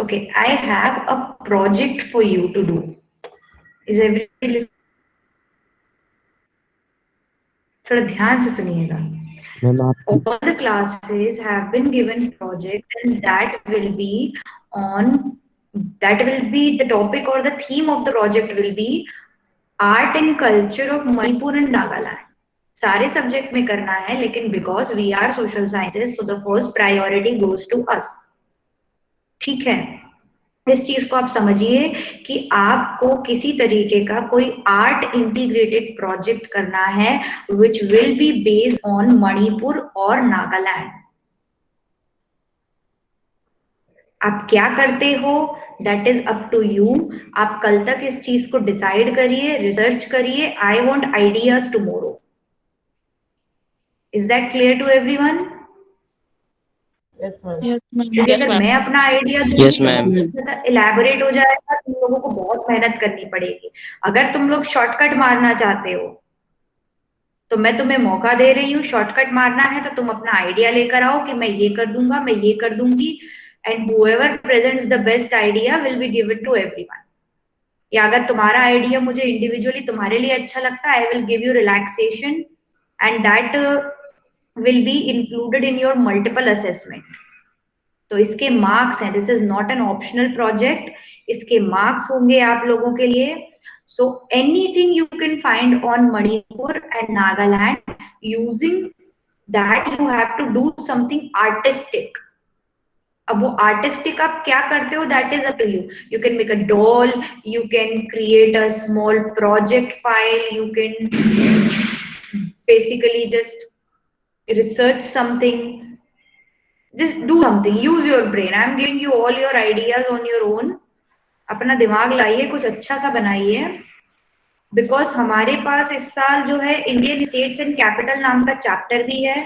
Okay, I have a project for you to do. Is everybody listening? थोड़ा ध्यान से सुनिएगा. All the classes have been given project, and that will be the topic, or the theme of the project will be art and culture of Manipur and Nagaland. सारे subject में करना है, लेकिन because we are social sciences, so the first priority goes to us. ठीक है, इस चीज को आप समझिए कि आपको किसी तरीके का कोई आर्ट इंटीग्रेटेड प्रोजेक्ट करना है which will be based on Manipur और नागालैंड. आप क्या करते हो that is up to you. आप कल तक इस चीज को डिसाइड करिए, रिसर्च करिए. I want ideas tomorrow. Is that clear to everyone? क्योंकि अगर मैं अपना आइडिया दूंगी तो इलैबोरेट हो जाएगा, तुम लोगों को बहुत मेहनत करनी पड़ेगी. अगर तुम लोग शॉर्टकट मारना चाहते हो तो मैं तुम्हें मौका दे रही हूँ. शॉर्टकट मारना है तो तुम अपना आइडिया लेकर आओ कि मैं ये कर दूंगा, मैं ये कर दूंगी, and whoever presents the best idea will be given to everyone. या अगर तुम्हारा आइडिया मुझे इंडिविजुअली तुम्हारे लिए अच्छा लगता है, I will give you relaxation and that will be included in your multiple assessment. तो इसके मार्क्स हैं. This is not an optional project. इसके मार्क्स होंगे आप लोगों के लिए. So anything you can find on Manipur and Nagaland, using that you have to do something artistic. अब वो आर्टिस्टिक आप क्या करते हो that is up to you. You can make a doll, you can create a small project file, you can basically just research something, just do something, use your brain. I am giving you all your ideas on your own. अपना दिमाग लाइए, कुछ अच्छा सा बनाइए. Because हमारे पास इस साल जो है इंडियन स्टेट्स एंड कैपिटल नाम का चैप्टर भी है,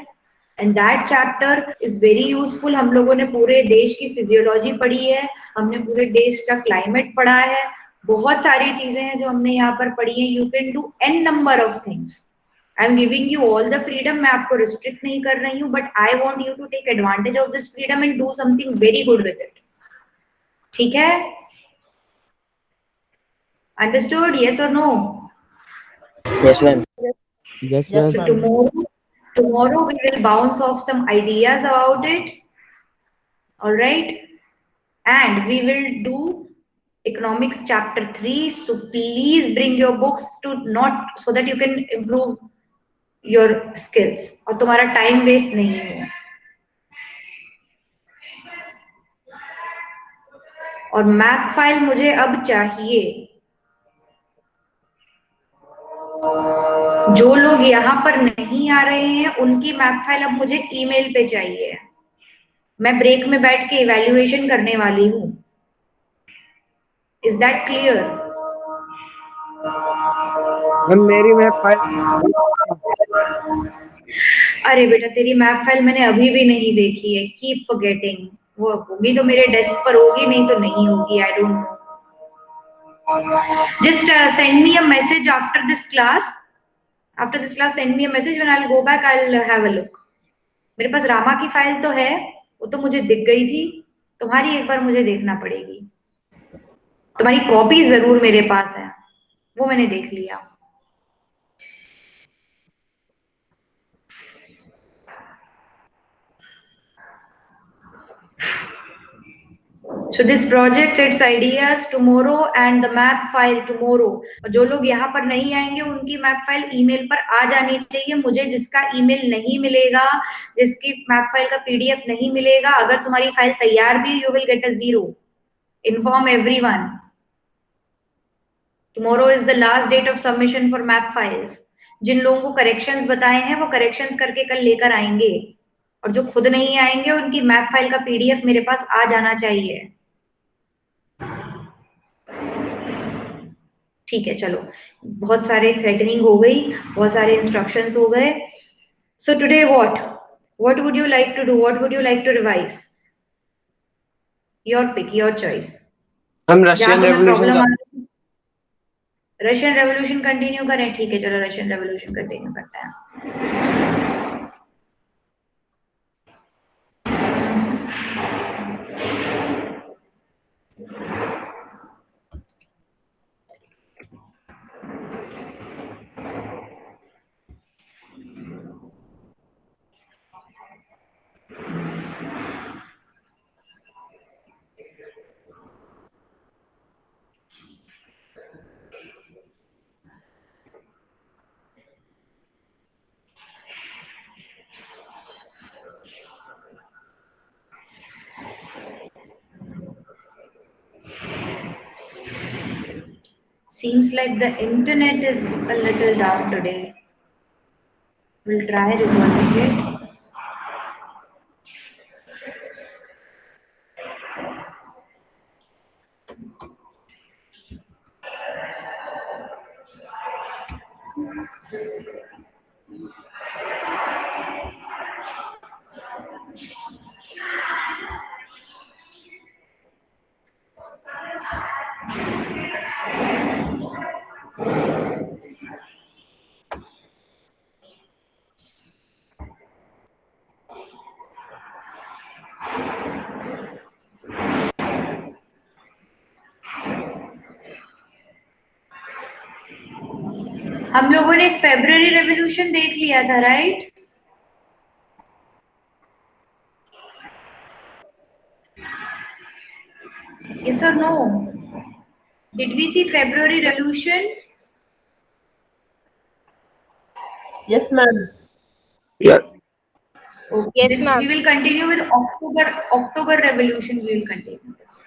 and that chapter is very useful. हम लोगों ने पूरे देश की फिजियोलॉजी पढ़ी है, हमने पूरे देश का क्लाइमेट पढ़ा है, बहुत सारी चीजें हैं जो हमने यहाँ पर पढ़ी है. You can do an number of things. I am giving you all the freedom. मैं आपको रिस्ट्रिक्ट नहीं कर रही हूँ, but I want you to take advantage of this freedom and do something very good with it. ठीक है? Understood? Yes और no? Yes, ma'am. Yes, ma'am. So tomorrow we will bounce off some ideas about it. All right, and we will do economics chapter 3. So please bring your books to not so that you can improve your skills और तुम्हारा time waste नहीं हो. और map file मुझे अब चाहिए. जो लोग यहाँ पर नहीं आ रहे हैं उनकी मैप फाइल अब मुझे ईमेल पे चाहिए. मैं ब्रेक में बैठ के इवैल्यूएशन करने वाली हूँ. Is that clear? मेरी मैप फाइल. अरे बेटा, तेरी मैप फाइल मैंने अभी भी नहीं देखी है. Keep forgetting. वो होगी तो मेरे डेस्क पर होगी, नहीं तो नहीं होगी. I don't know. Just send me a message after this class. After this class, send me a message. When I'll go back, I'll have a look. मेरे पास रामा की फाइल तो है, वो तो मुझे दिख गई थी. तुम्हारी एक बार मुझे देखना पड़ेगी. तुम्हारी कॉपी जरूर मेरे पास है, वो मैंने देख लिया. So this project, its ideas tomorrow and the map file tomorrow. जो लोग यहाँ पर नहीं आएंगे उनकी मैप फाइल ईमेल पर आ जानी चाहिए. मुझे जिसका ईमेल नहीं मिलेगा, जिसकी मैप फाइल का पीडीएफ नहीं मिलेगा, अगर तुम्हारी फाइल तैयार भी, you will get a 0. Inform everyone. Tomorrow is the last date of submission for map files. जिन लोगों को करेक्शंस बताए हैं वो करेक्शंस करके कल लेकर आएंगे, और जो खुद नहीं आएंगे उनकी मैप फाइल का पीडीएफ मेरे पास आ जाना चाहिए. ठीक है, चलो, बहुत सारे थ्रेटनिंग हो गई, बहुत सारे इंस्ट्रक्शंस हो गए. So today what would you like to do? What would you like to revise? Your pick, your choice. हम रशियन रेवोल्यूशन कंटिन्यू करें? ठीक है, चलो रशियन रेवोल्यूशन कंटिन्यू करते हैं. Seems like the internet is a little down today. We'll try resolving it. हम लोगों ने फेब्रुअरी रेवोल्यूशन देख लिया था, right? Yes or no? Did we see February revolution? Yes, ma'am. Yeah. Okay. Yes, ma'am. We will continue with October revolution. We will continue this.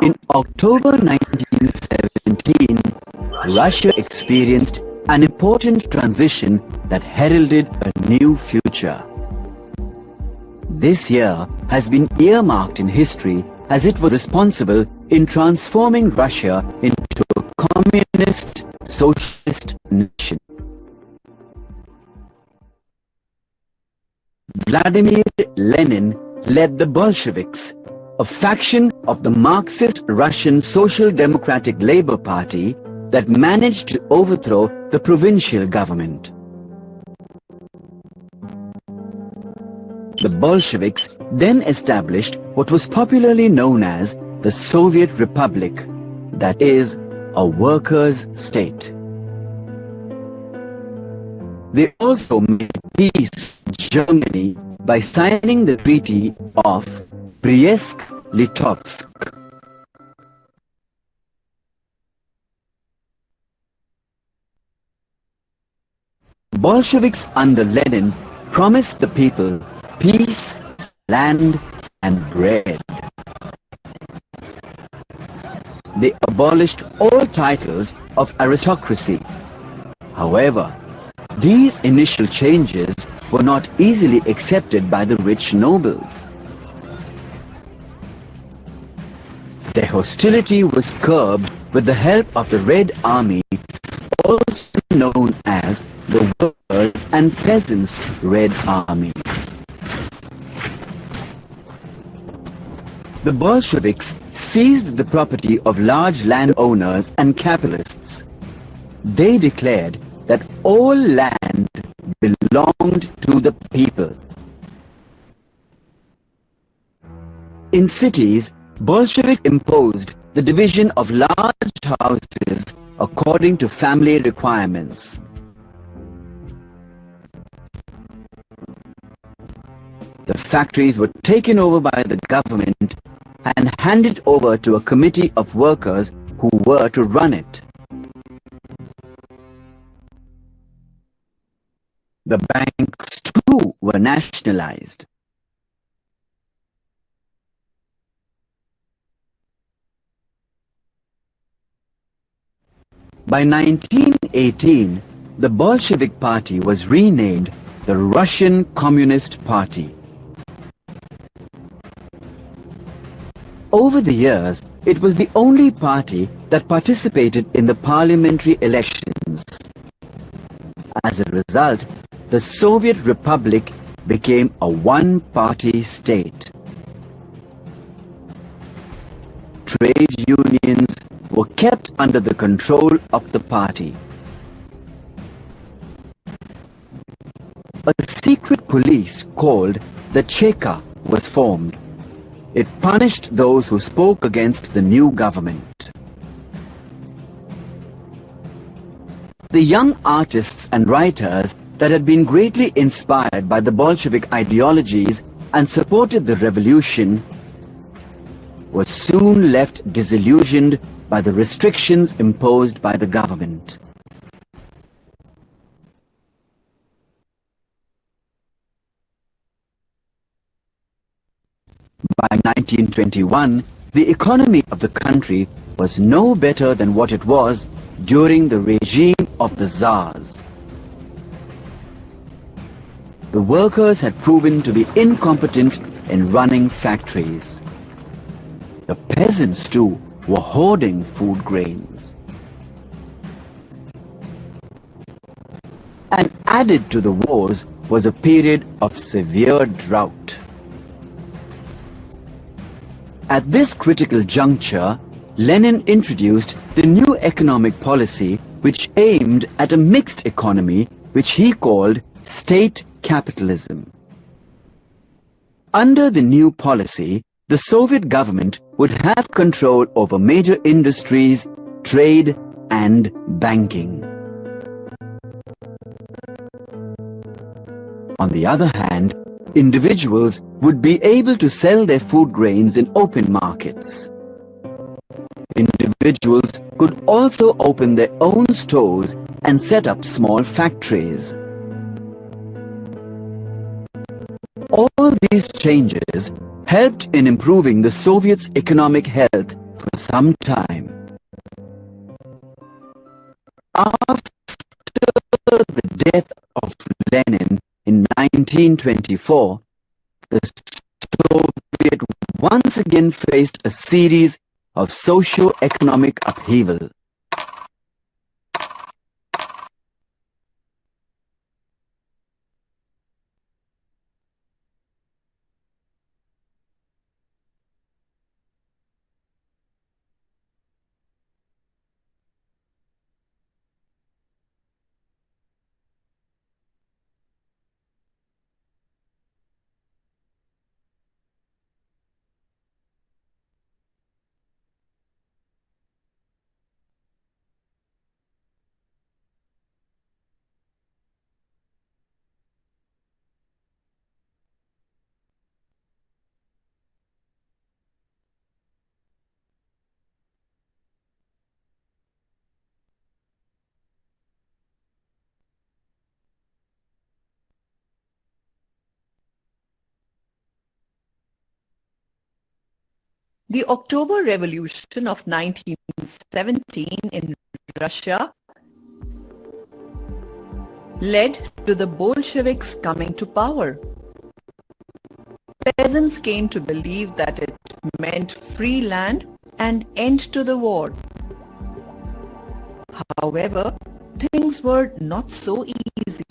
In October 1917, Russia experienced an important transition that heralded a new future. This year has been earmarked in history as it was responsible in transforming Russia into a communist, socialist nation. Vladimir Lenin led the Bolsheviks, a faction of the Marxist Russian Social Democratic Labour Party that managed to overthrow the provincial government. The Bolsheviks then established what was popularly known as the Soviet Republic, that is, a workers' state. They also made peace with Germany by signing the Treaty of Brest-Litovsk. Bolsheviks under Lenin promised the people peace, land, and bread. They abolished all titles of aristocracy. However, these initial changes were not easily accepted by the rich nobles. Their hostility was curbed with the help of the Red Army, also known as the Workers' and Peasants' Red Army. The Bolsheviks seized the property of large landowners and capitalists. They declared that all land belonged to the people. In cities, Bolsheviks imposed the division of large houses according to family requirements. The factories were taken over by the government and handed over to a committee of workers who were to run it. The banks too were nationalized. By 1918, the Bolshevik Party was renamed the Russian Communist Party. Over the years, it was the only party that participated in the parliamentary elections. As a result, the Soviet Republic became a one-party state. Trade unions were kept under the control of the party. A secret police called the Cheka was formed. It punished those who spoke against the new government. The young artists and writers that had been greatly inspired by the Bolshevik ideologies and supported the revolution were soon left disillusioned by the restrictions imposed by the government. By 1921, the economy of the country was no better than what it was during the regime of the Tsars. The workers had proven to be incompetent in running factories. The peasants too were hoarding food grains. And added to the wars was a period of severe drought. At this critical juncture, Lenin introduced the new economic policy which aimed at a mixed economy which he called state capitalism. Under the new policy, the Soviet government would have control over major industries, trade and banking. On the other hand, individuals would be able to sell their food grains in open markets. Individuals could also open their own stores and set up small factories. All these changes helped in improving the Soviets' economic health for some time. After the death of Lenin in 1924, the Soviet once again faced a series of socio-economic upheaval. The October Revolution of 1917 in Russia led to the Bolsheviks coming to power. Peasants came to believe that it meant free land and end to the war. However, things were not so easy.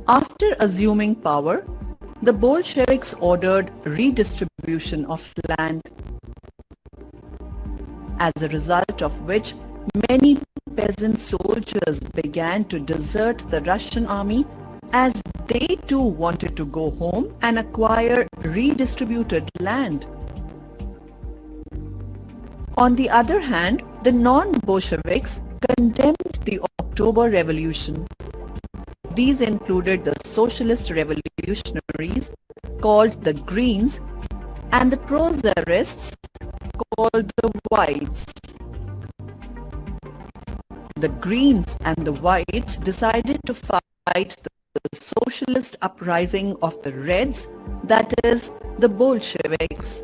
After assuming power, the Bolsheviks ordered redistribution of land, as a result of which many peasant soldiers began to desert the Russian army as they too wanted to go home and acquire redistributed land. On the other hand, the non-Bolsheviks condemned the October Revolution. These included the socialist revolutionaries called the Greens and the pro-Tsarists called the Whites. The Greens and the Whites decided to fight the socialist uprising of the Reds, that is, the Bolsheviks.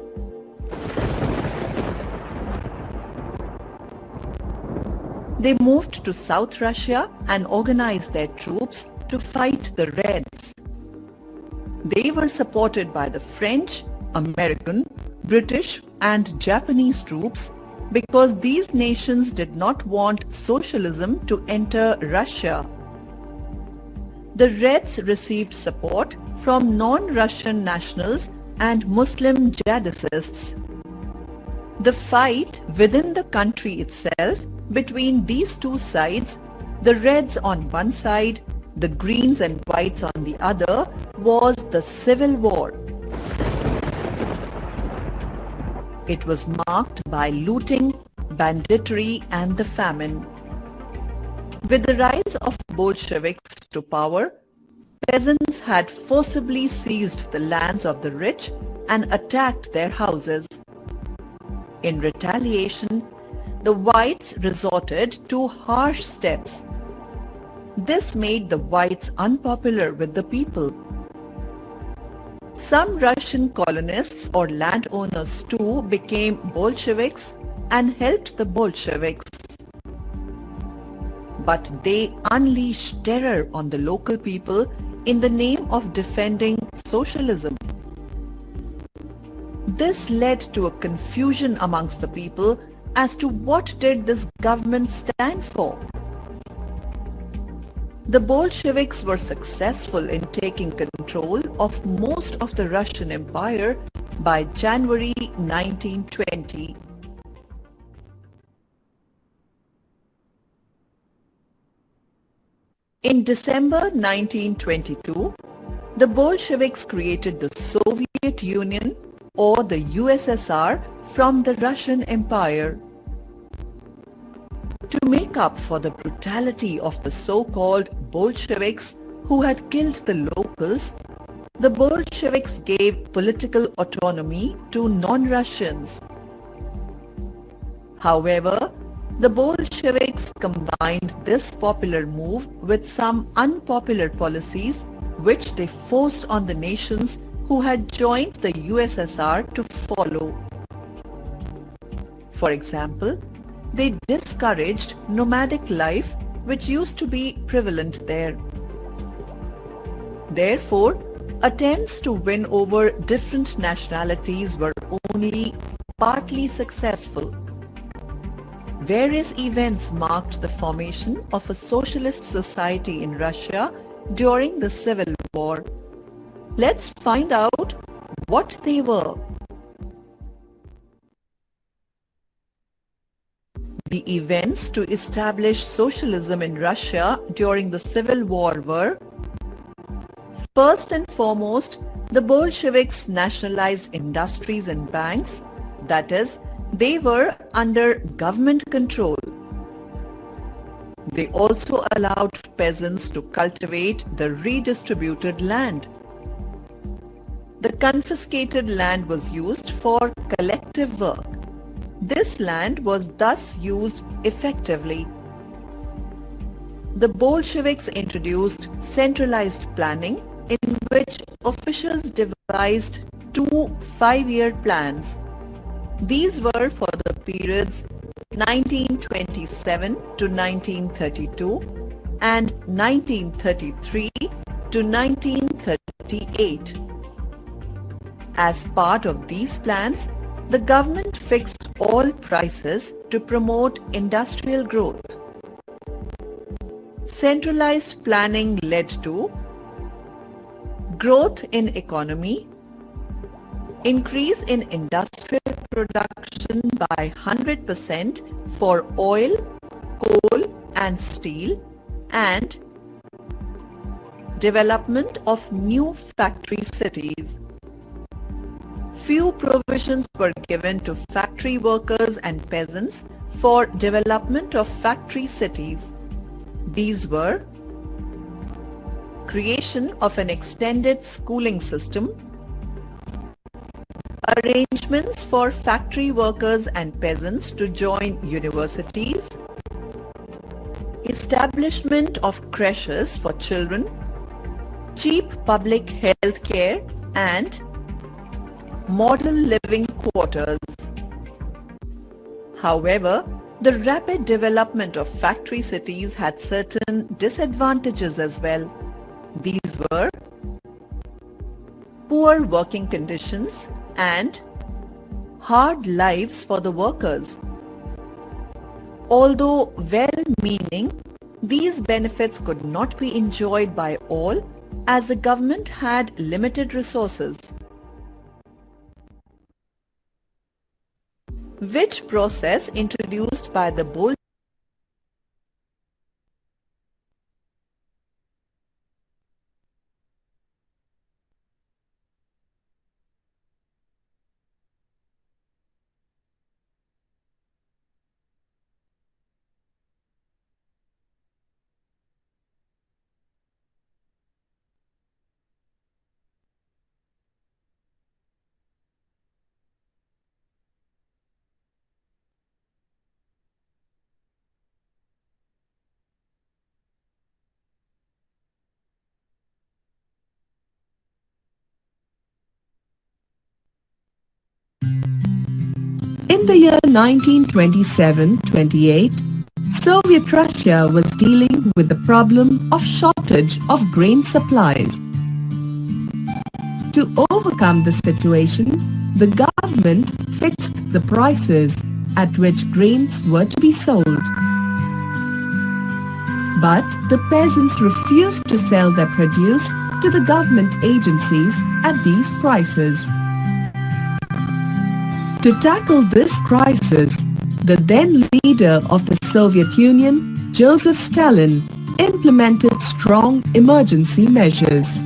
They moved to South Russia and organized their troops to fight the Reds. They were supported by the French, American, British and Japanese troops because these nations did not want socialism to enter Russia. The Reds received support from non-Russian nationals and Muslim jihadists. The fight within the country itself between these two sides, the Reds on one side the Greens and Whites on the other, was the Civil War. It was marked by looting, banditry and the famine. With the rise of Bolsheviks to power, peasants had forcibly seized the lands of the rich and attacked their houses. In retaliation, the whites resorted to harsh steps. This made the whites unpopular with the people. Some Russian colonists or landowners too became Bolsheviks and helped the Bolsheviks. But they unleashed terror on the local people in the name of defending socialism. This led to a confusion amongst the people as to what did this government stand for. The Bolsheviks were successful in taking control of most of the Russian Empire by January 1920. In December 1922, the Bolsheviks created the Soviet Union or the USSR from the Russian Empire. To make up for the brutality of the so-called Bolsheviks who had killed the locals, the Bolsheviks gave political autonomy to non-Russians. However, the Bolsheviks combined this popular move with some unpopular policies which they forced on the nations who had joined the USSR to follow. For example, they discouraged nomadic life which used to be prevalent there. Therefore, attempts to win over different nationalities were only partly successful. Various events marked the formation of a socialist society in Russia during the Civil War. Let's find out what they were. The events to establish socialism in Russia during the Civil War were: first and foremost, the Bolsheviks nationalized industries and banks, that is, they were under government control. They also allowed peasants to cultivate the redistributed land. The confiscated land was used for collective work. This land was thus used effectively. The Bolsheviks introduced centralized planning in which officials devised 2 5-year plans. These were for the periods 1927 to 1932 and 1933 to 1938. As part of these plans, the government fixed all prices to promote industrial growth. Centralized planning led to growth in economy, increase in industrial production by 100% for oil, coal and steel, and development of new factory cities. Few provisions were given to factory workers and peasants for development of factory cities. These were creation of an extended schooling system, arrangements for factory workers and peasants to join universities, establishment of creches for children, cheap public health care, and model living quarters. However, the rapid development of factory cities had certain disadvantages as well. These were poor working conditions and hard lives for the workers. Although well-meaning, these benefits could not be enjoyed by all as the government had limited resources. Which process introduced by the In the year 1927-28, Soviet Russia was dealing with the problem of shortage of grain supplies. To overcome the situation, the government fixed the prices at which grains were to be sold. But the peasants refused to sell their produce to the government agencies at these prices. To tackle this crisis, the then leader of the Soviet Union, Joseph Stalin, implemented strong emergency measures.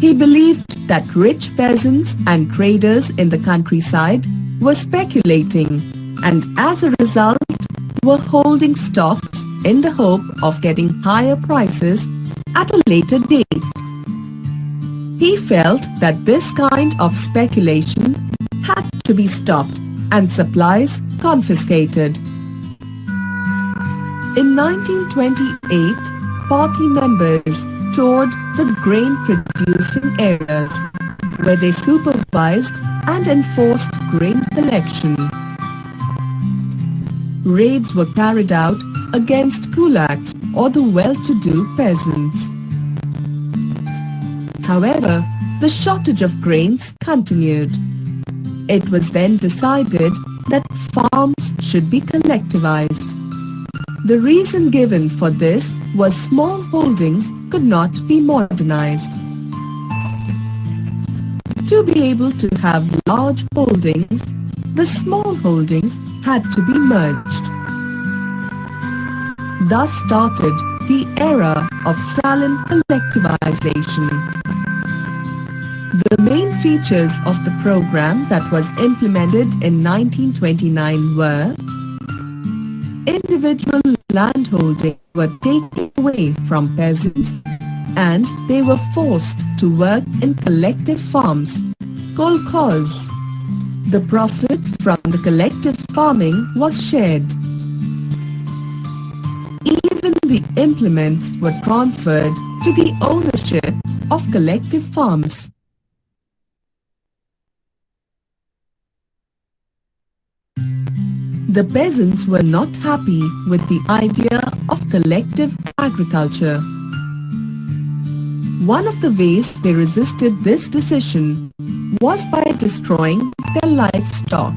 He believed that rich peasants and traders in the countryside were speculating and as a result were holding stocks in the hope of getting higher prices at a later date. He felt that this kind of speculation had to be stopped and supplies confiscated. In 1928, party members toured the grain-producing areas, where they supervised and enforced grain collection. Raids were carried out against kulaks or the well-to-do peasants. However, the shortage of grains continued. It was then decided that farms should be collectivized. The reason given for this was small holdings could not be modernized. To be able to have large holdings, the small holdings had to be merged. Thus started the era of Stalin collectivization. The main features of the program that was implemented in 1929 were: individual landholding were taken away from peasants and they were forced to work in collective farms, kolkhoz. The profit from the collective farming was shared. Even the implements were transferred to the ownership of collective farms. The peasants were not happy with the idea of collective agriculture. One of the ways they resisted this decision was by destroying their livestock.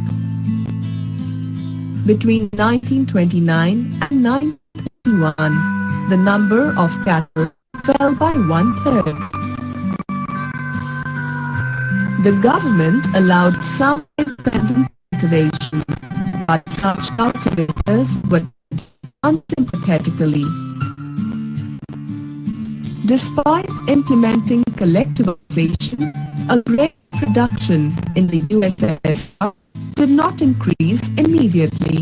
Between 1929 and 1931, the number of cattle fell by 1/3. The government allowed some independent cultivation, but such cultivators were unsympathetically. Despite implementing collectivization, agrarian production in the USSR did not increase immediately.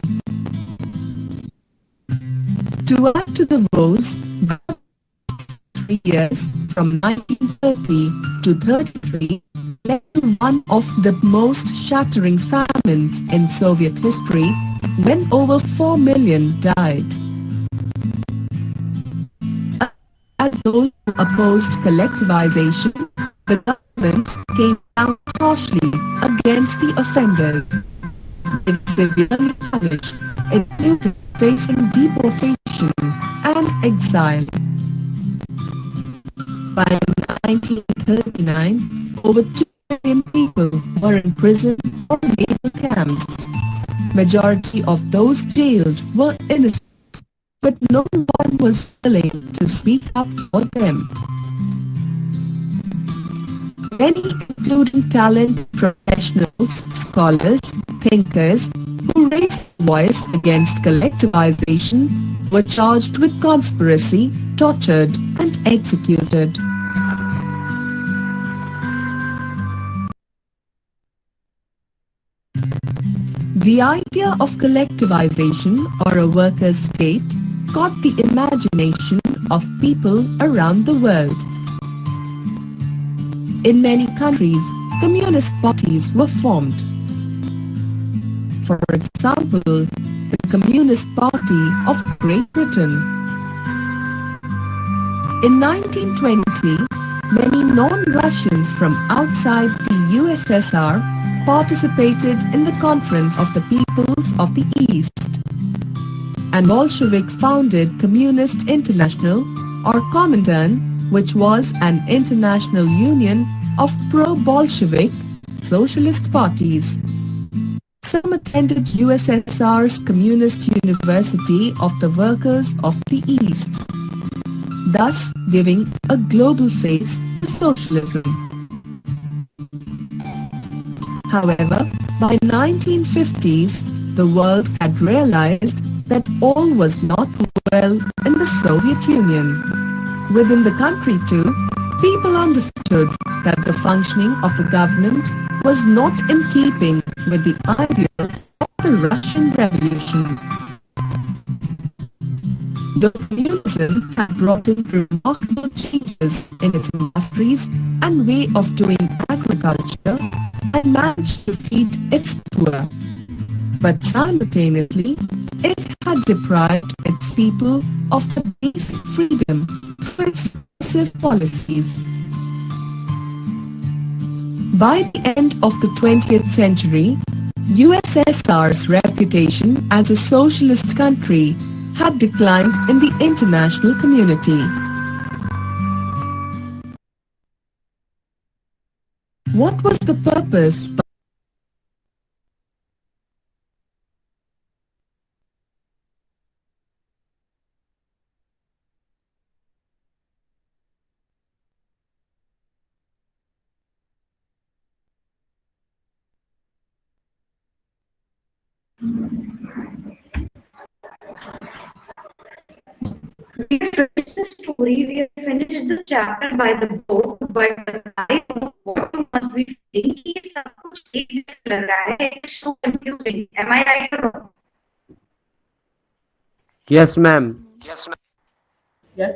To add to the woes, 3 years from 1930 to 33 led to one of the most shattering famines in Soviet history, when over 4 million died. As those who opposed collectivization, the government came down harshly against the offenders. They were severely punished, including facing deportation and exile. By 1939, over 2 million people were in prison or labor camps. Majority of those jailed were innocent, but no one was willing to speak up for them. Many, including talented professionals, scholars, thinkers, who raised their voice against collectivization, were charged with conspiracy, tortured, and executed. The idea of collectivization or a workers' state caught the imagination of people around the world. In many countries, communist parties were formed. For example, the Communist Party of Great Britain. In 1920, Many non-Russians from outside the USSR participated in the Conference of the Peoples of the East. And Bolshevik founded Communist International or Comintern, which was an international union of pro-Bolshevik socialist parties. Some attended USSR's Communist University of the Workers of the East, thus giving a global face to socialism. However, by 1950s, the world had realized that all was not well in the Soviet Union. Within the country too, people understood that the functioning of the government was not in keeping with the ideals of the Russian Revolution. Though communism had brought in remarkable changes in its industries and way of doing agriculture and managed to feed its poor, but simultaneously it had deprived its people of the basic freedom through its repressive policies. By the end of the 20th century, USSR's reputation as a socialist country had declined in the international community. What was the purpose? We have finished the story, we have finished the chapter by the book, but I don't know what you must be feeling. ये सब कुछ एक जैसा लग रहा है. It's so confusing. Am I right or wrong? Yes, ma'am. Yes,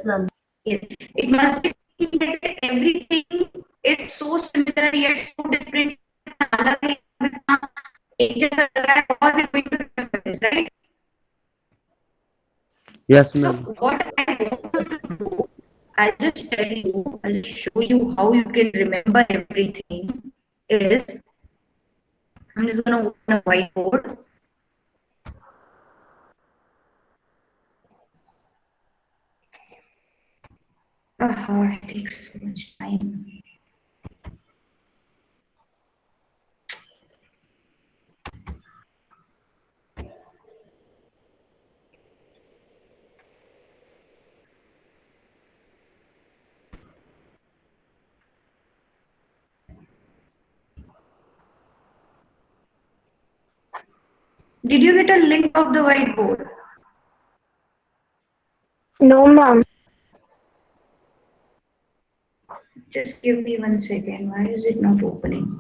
ma'am. Yes. It must be feeling that everything is so similar yet so different. अलग है, एक जैसा लग रहा है. All we're going to remember this, right? Yes, So ma'am. what I want to do, I'll just tell you, I'll show you how you can remember everything is, I'm just going to open a whiteboard. It takes so much time. Did you get a link of the whiteboard? No, ma'am. Just give me 1 second. Why is it not opening?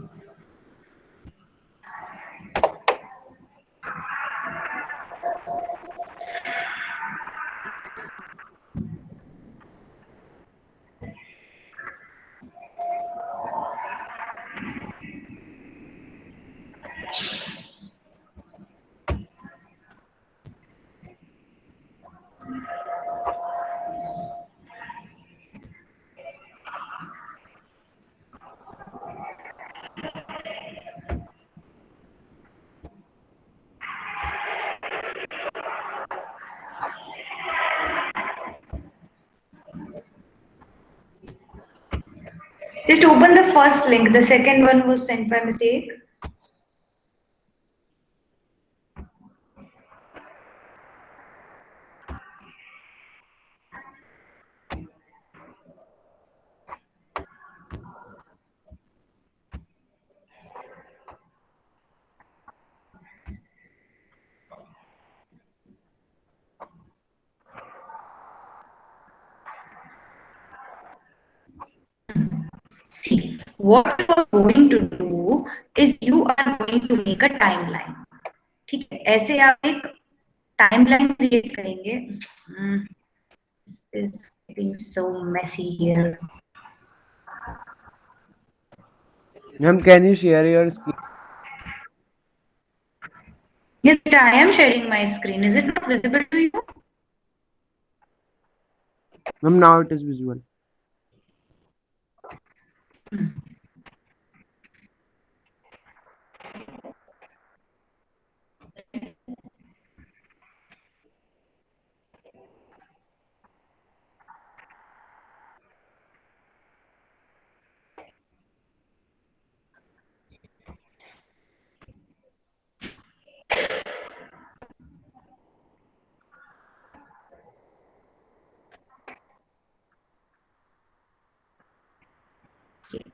Just open the first link. The second one was sent by mistake. See, what you are going to do is you are going to make a timeline. ठीक है, ऐसे आप एक timeline create करेंगे. This is getting so messy here. Ma'am, can you share your screen? Yes, I am sharing my screen. Is it not visible to you? Ma'am, now it is visual.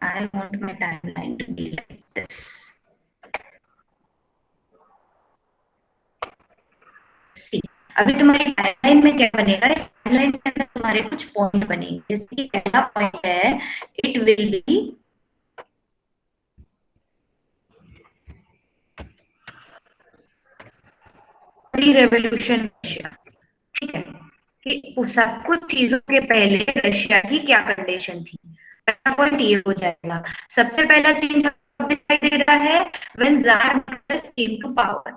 I want my timeline to be like this. See, अभी तुम्हारी timeline में क्या बनेगा? इस timeline के अंदर तुम्हारे कुछ पॉइंट बनेंगे. जैसे कि पहला पॉइंट है, it will be pre revolution Russia. ठीक है, कि सब कुछ चीजों के पहले रशिया की क्या कंडीशन थी. पहला पॉइंट ये हो जाएगा. सबसे पहला चेंज दिखाई दे रहा है when tsar Nicholas came to power.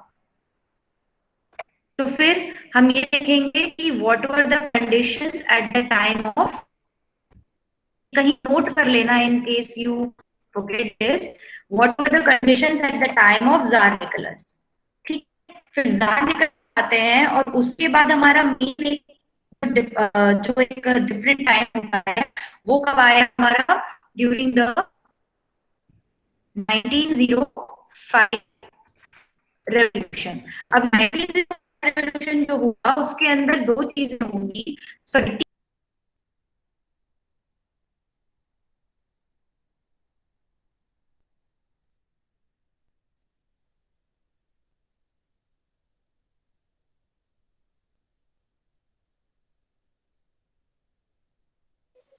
तो फिर हम ये देखेंगे कि what were the conditions at the time of. कहीं नोट कर लेना in case you forget this. What were the conditions at the time of tsar Nicholas. ठीक. फिर जार निकोलस आते हैं और उसके बाद हमारा मेन जो एक डिफरेंट टाइम होता है वो कब आया हमारा? During the 1905 revolution. अब 1905 रेवोल्यूशन जो हुआ उसके अंदर दो चीजें होंगी. Sorry,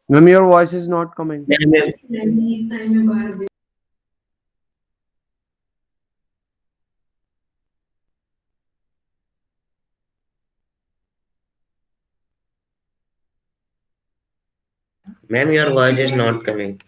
Ma'am, your voice is not coming. Ma'am, your voice is not coming.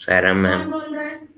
Sarah ma'am.